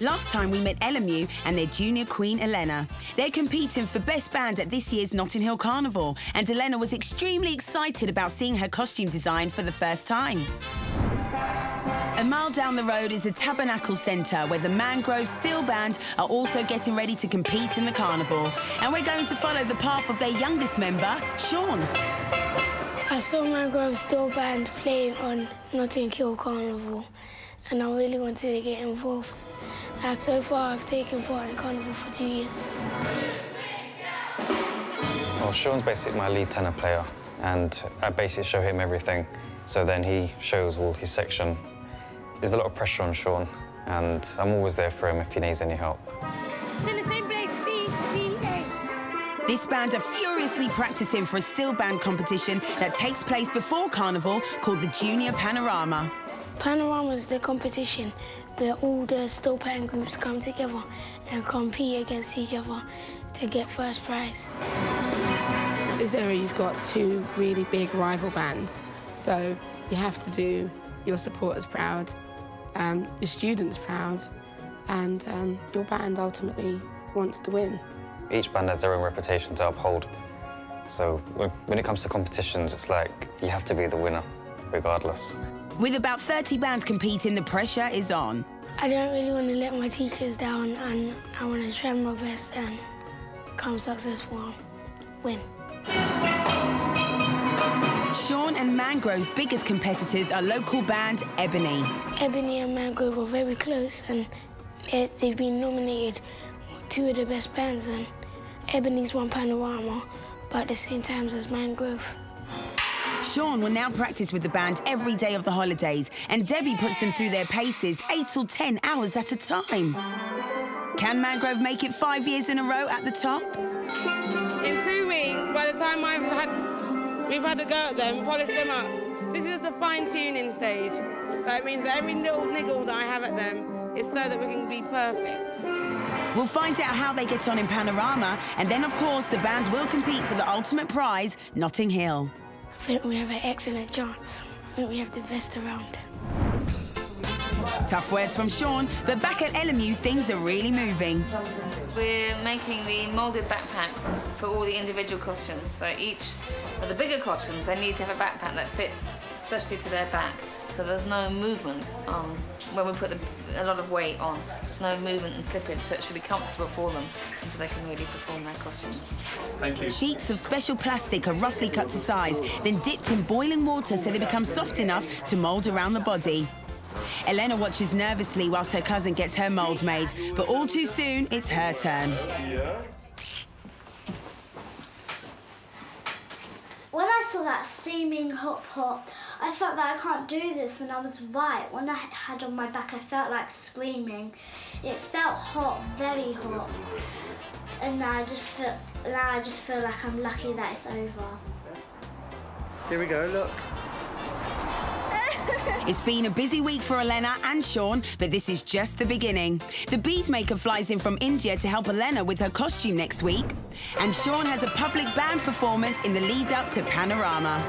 Last time we met Elimu and their junior queen, Elena. They're competing for Best Band at this year's Notting Hill Carnival, and Elena was extremely excited about seeing her costume design for the first time. A mile down the road is the Tabernacle Centre, where the Mangrove Steel Band are also getting ready to compete in the carnival. And we're going to follow the path of their youngest member, Sean. I saw Mangrove Steel Band playing on Notting Hill Carnival, and I really wanted to get involved. Like, so far, I've taken part in Carnival for 2 years. Well, Sean's basically my lead tenor player, and I basically show him everything. So then he shows all his section. There's a lot of pressure on Sean, and I'm always there for him if he needs any help. It's in the same place, C-B-A. This band are furiously practicing for a steel band competition that takes place before Carnival called the Junior Panorama. Panorama is the competition where all the steel band groups come together and compete against each other to get first prize. This area, you've got two really big rival bands, so you have to do your supporters proud, your students proud, and your band ultimately wants to win. Each band has their own reputation to uphold. So when it comes to competitions, it's like you have to be the winner, regardless. With about 30 bands competing, the pressure is on. I don't really want to let my teachers down, and I want to try my best and become successful and win. Sean and Mangrove's biggest competitors are local band Ebony. Ebony and Mangrove are very close, and they've been nominated two of the best bands, and Ebony's won Panorama, but at the same time as Mangrove. Sean will now practice with the band every day of the holidays, and Debbie puts them through their paces 8 or 10 hours at a time. Can Mangrove make it 5 years in a row at the top? In 2 weeks, by the time we've had a go at them, polish them up. This is just a fine-tuning stage. So it means that every little niggle that I have at them is so that we can be perfect. We'll find out how they get on in Panorama, and then, of course, the band will compete for the ultimate prize, Notting Hill. I think we have an excellent chance. I think we have the best around. Tough words from Sean, but back at Elimu, things are really moving. We're making the moulded backpacks for all the individual costumes. So each of the bigger costumes, they need to have a backpack that fits especially to their back. So there's no movement when we put a lot of weight on. There's no movement and slippage, so it should be comfortable for them, and so they can really perform their costumes. Thank you. Sheets of special plastic are roughly cut to size, then dipped in boiling water so they become soft enough to mould around the body. Elena watches nervously whilst her cousin gets her mould made, but all too soon, it's her turn. When I saw that steaming hot pot, I felt that I can't do this, and I was right. When I had on my back, I felt like screaming. It felt hot, very hot, and now I just feel like I'm lucky that it's over. Here we go, look. It's been a busy week for Elena and Sean, but this is just the beginning. The bead maker flies in from India to help Elena with her costume next week. And Sean has a public band performance in the lead-up to Panorama.